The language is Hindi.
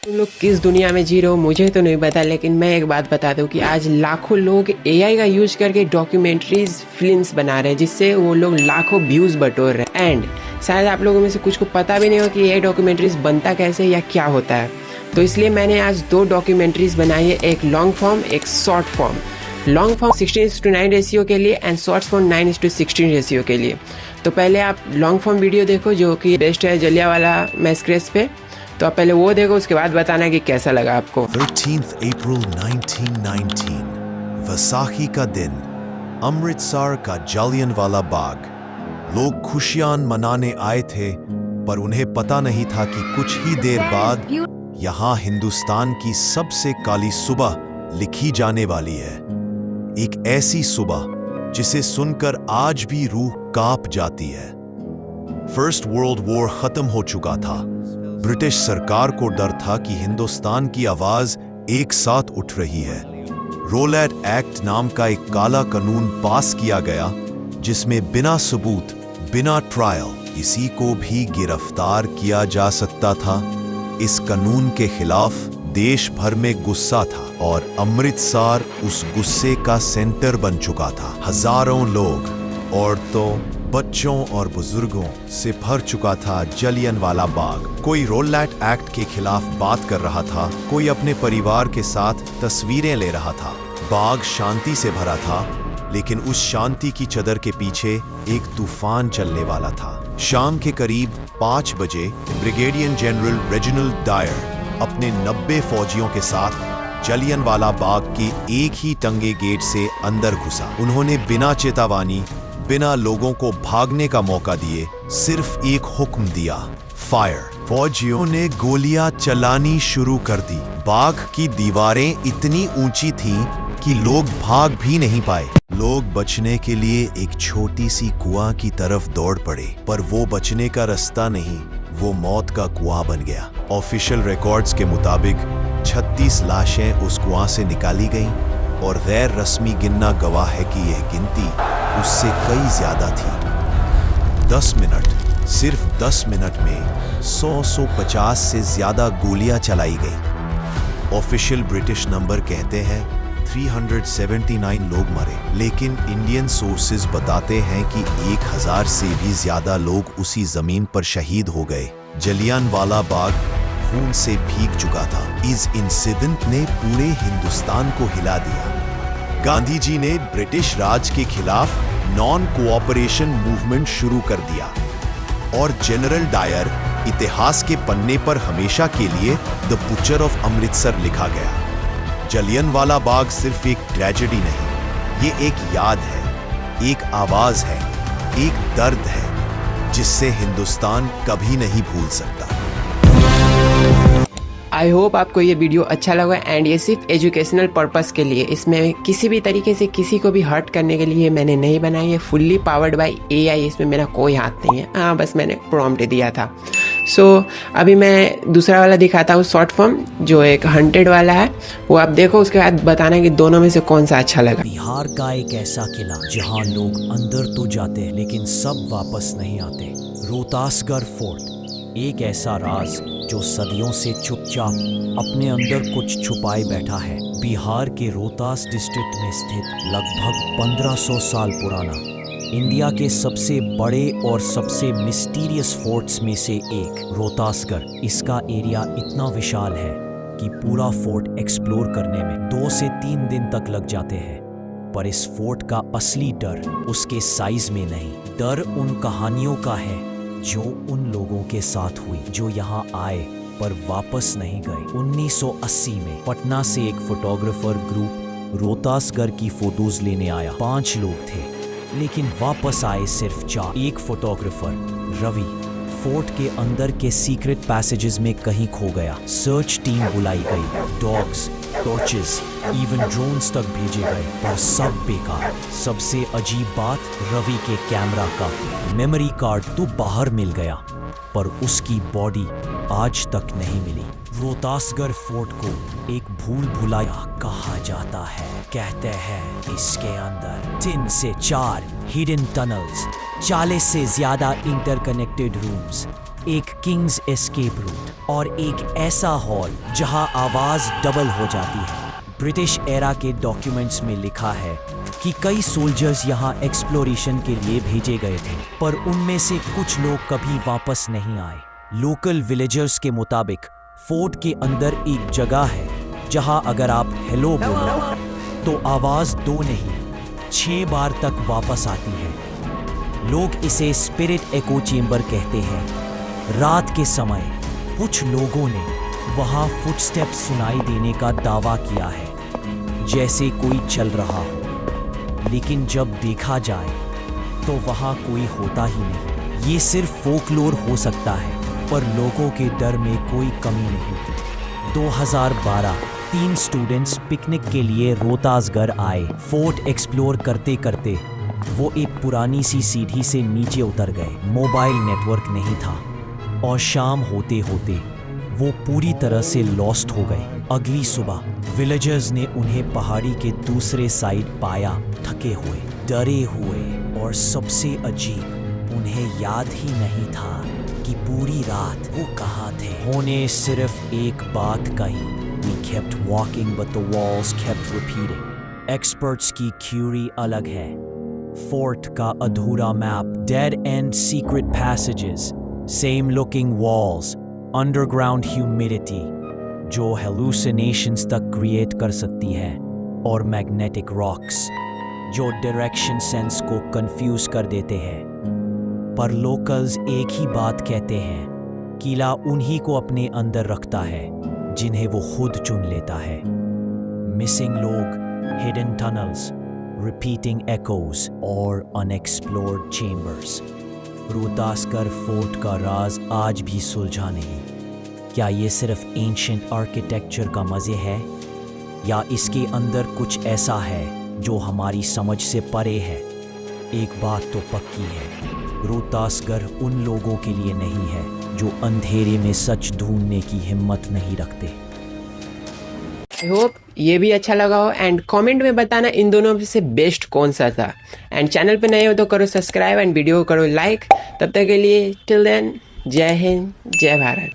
तुम लोग किस दुनिया में जी रहे हो मुझे तो नहीं पता, लेकिन मैं एक बात बता दूं कि आज लाखों लोग एआई का यूज करके डॉक्यूमेंट्रीज फिल्म्स बना रहे हैं, जिससे वो लोग लाखों व्यूज बटोर रहे हैं। एंड शायद आप लोगों में से कुछ को पता भी नहीं हो कि एआई डॉक्यूमेंट्रीज बनता कैसे या क्या होता है। तो इसलिए मैंने आज दो डॉक्यूमेंट्रीज बनाई है, एक लॉन्ग फॉर्म एक short form. Long form 16:9 ratio के लिए एंड शॉर्ट फॉर्म 9:16 रेशियो के लिए। तो पहले आप लॉन्ग फॉर्म वीडियो देखो जो कि बेस्ट है जलियांवाला मैस्करेड पे। तो आप पहले वो देखो, उसके बाद बताना कि कैसा लगा आपको। 13th April 1919, वैसाखी का दिन, अमृतसर का जलियांवाला बाग। लोग खुशियां मनाने आए थे, पर उन्हें पता नहीं था कि कुछ ही देर बाद यहाँ हिंदुस्तान की सबसे काली सुबह लिखी जाने वाली है। एक ऐसी सुबह जिसे सुनकर आज भी रूह कांप जाती है। फर्स्ट वर्ल्ड वॉर खत्म हो चुका था। ब्रिटिश सरकार को डर था कि हिंदुस्तान की आवाज एक साथ उठ रही है। रोलैट एक्ट नाम का एक काला कानून पास किया गया, जिसमें बिना सबूत, बिना ट्रायल किसी को भी गिरफ्तार किया जा सकता था। इस कानून के खिलाफ देश भर में गुस्सा था और अमृतसर उस गुस्से का सेंटर बन चुका था। हजारों लोग, औरतों, बच्चों और बुजुर्गों से भर चुका था जलियांवाला बाग। कोई रोलैट एक्ट के खिलाफ बात कर रहा था, कोई अपने परिवार के साथ तस्वीरें ले रहा था। बाग शांति से भरा था, लेकिन उस शांति की चादर के पीछे एक तूफान चलने वाला था। शाम के करीब 5 बजे ब्रिगेडियर जनरल रेजिनाल्ड डायर अपने 90 फौजियों के साथ जलियांवाला बाग के एक ही टंगे गेट से अंदर घुसा। उन्होंने बिना चेतावनी, बिना लोगों को भागने का मौका दिए, सिर्फ एक हुक्म दिया, फायर। फौजियों ने गोलियां चलानी शुरू कर दी। बाग की दीवारें इतनी ऊंची थीं कि लोग भाग भी नहीं पाए। लोग बचने के लिए एक छोटी सी कुआं की तरफ दौड़ पड़े, पर वो बचने का रास्ता नहीं, वो मौत का कुआं बन गया। ऑफिशियल रिकॉर्ड्स के मुताबिक 36 लाशें उस कुआं से निकाली गईं और गैर रस्मी गिनना गवाह है कि यह गिनती उससे कई ज्यादा थी। 10 मिनट, सिर्फ 10 मिनट में 100-150 से ज्यादा गोलियां चलाई गई। ऑफिशियल ब्रिटिश नंबर कहते हैं 379 लोग मरे, लेकिन इंडियन सोर्सेज बताते हैं कि 1000 से भी ज्यादा लोग उसी जमीन पर शहीद हो गए। जलियांवाला बाग खून से भीग चुका था। इस इंसिडेंट ने पूरे हिंदुस्तान को हिला दिया। गांधी जी ने ब्रिटिश राज के खिलाफ नॉन कोऑपरेशन मूवमेंट शुरू कर दिया और जनरल डायर इतिहास के पन्ने पर हमेशा के लिए द बुचर ऑफ अमृतसर लिखा गया। जलियांवाला बाग सिर्फ एक ट्रेजेडी नहीं, ये एक याद है, एक आवाज है, एक दर्द है, जिससे हिंदुस्तान कभी नहीं भूल सकता। आई होप आपको ये वीडियो अच्छा लगा एंड ये सिर्फ एजुकेशनल पर्पस के लिए, इसमें किसी भी तरीके से किसी को भी हर्ट करने के लिए मैंने नहीं बनाई है। फुल्ली पावर्ड बाय एआई, इसमें मेरा कोई हाथ नहीं है। हाँ, बस मैंने प्रॉम्प्ट दिया था। सो अभी मैं दूसरा वाला दिखाता हूँ, शॉर्ट फॉर्म, जो एक 100 वाला है। वो आप देखो, उसके बाद बताना कि दोनों में से कौन सा अच्छा लगा। बिहार का एक ऐसा किला जहाँ लोग अंदर तो जाते हैं लेकिन सब वापस नहीं आते। रोहतासगढ़ फोर्ट, एक ऐसा राज जो सदियों से चुपचाप अपने अंदर कुछ छुपाए बैठा है। बिहार के रोहतास डिस्ट्रिक्ट में स्थित लगभग 1500 साल पुराना, इंडिया के सबसे बड़े और सबसे मिस्टीरियस फोर्ट्स में से एक रोहतासगढ़। इसका एरिया इतना विशाल है कि पूरा फोर्ट एक्सप्लोर करने में 2 से 3 दिन तक लग जाते हैं। पर इस फोर्ट का असली डर उसके साइज में नहीं, डर उन कहानियों का है जो उन लोगों के साथ हुई जो यहाँ आए पर वापस नहीं गए। 1980 में पटना से एक फोटोग्राफर ग्रुप रोहतासगढ़ की फोटोज लेने आया। 5 लोग थे, लेकिन वापस आए सिर्फ 4। एक फोटोग्राफर रवि फोर्ट के अंदर के सीक्रेट पैसेजेस में कहीं खो गया। सर्च टीम बुलाई गई, डॉग्स, टॉर्चेस, इवन ड्रोन्स तक भेजे गए, पर सब बेकार। सबसे अजीब बात, रवि के कैमरा का मेमोरी कार्ड तो बाहर मिल गया, पर उसकी बॉडी आज तक नहीं मिली। रोहतासगढ़ फोर्ट को एक भूल भुलाया कहा जाता है। कहते हैं इसके अंदर 3 से 4 हिडन टनल्स, 40 से ज्यादा इंटरकनेक्टेड रूम्स, एक किंग्स एस्केप रूट और एक ऐसा हॉल जहां आवाज डबल हो जाती है। ब्रिटिश एरा के डॉक्यूमेंट्स में लिखा है कि कई सोल्जर्स यहां एक्सप्लोरेशन के लिए भेजे गए थे, पर उनमें से कुछ लोग कभी वापस नहीं आए। लोकल विलेजर्स के मुताबिक फोर्ट के अंदर एक जगह है जहां अगर आप हेलो बोलो तो आवाज 2 नहीं 6 बार तक वापस आती है। लोग इसे स्पिरिट एको चेंबर कहते हैं। रात के समय कुछ लोगों ने वहां फुटस्टेप्स सुनाई देने का दावा किया है, जैसे कोई चल रहा हो, लेकिन जब देखा जाए तो वहां कोई होता ही नहीं। ये सिर्फ फोकलोर हो सकता है, पर लोगों के डर में कोई कमी नहीं। 2012 3 स्टूडेंट्स पिकनिक के लिए रोहतासगढ़ आए। फोर्ट एक्सप्लोर करते करते वो एक पुरानी सी सीढ़ी से नीचे उतर गए। मोबाइल नेटवर्क नहीं था और शाम होते होते वो पूरी तरह से लॉस्ट हो गए। अगली सुबह विलेजर्स ने उन्हें पहाड़ी के दूसरे साइड पाया, थके हुए, डरे हुए, और सबसे अजीब, उन्हें याद ही नहीं था कि पूरी रात वो कहाँ थे। उन्होंने सिर्फ एक बात कही, We kept walking but the walls kept repeating. Experts की थ्योरी अलग है। फोर्ट का अधूरा map, dead end secret passages, same looking walls, underground humidity जो hallucinations तक क्रिएट कर सकती है, और magnetic rocks जो डायरेक्शन सेंस को कंफ्यूज कर देते हैं। पर लोकल्स एक ही बात कहते हैं, किला उन्हीं को अपने अंदर रखता है जिन्हें वो खुद चुन लेता है। मिसिंग लोग, हिडन टनल्स, रिपीटिंग echoes और अनएक्सप्लोर्ड चेंबर्स। रोहतासगढ़ फोर्ट का राज आज भी सुलझा नहीं। क्या ये सिर्फ एंशिएंट आर्किटेक्चर का मजे है, या इसके अंदर कुछ ऐसा है जो हमारी समझ से परे है? एक बात तो पक्की है, रोहतासगढ़ उन लोगों के लिए नहीं है जो अंधेरे में सच ढूंढने की हिम्मत नहीं रखते। आई होप ये भी अच्छा लगा हो, एंड कमेंट में बताना इन दोनों में से बेस्ट कौन सा था। एंड चैनल पे नए हो तो करो सब्सक्राइब एंड वीडियो करो लाइक। तब तक के लिए टिल देन, जय हिंद, जय भारत।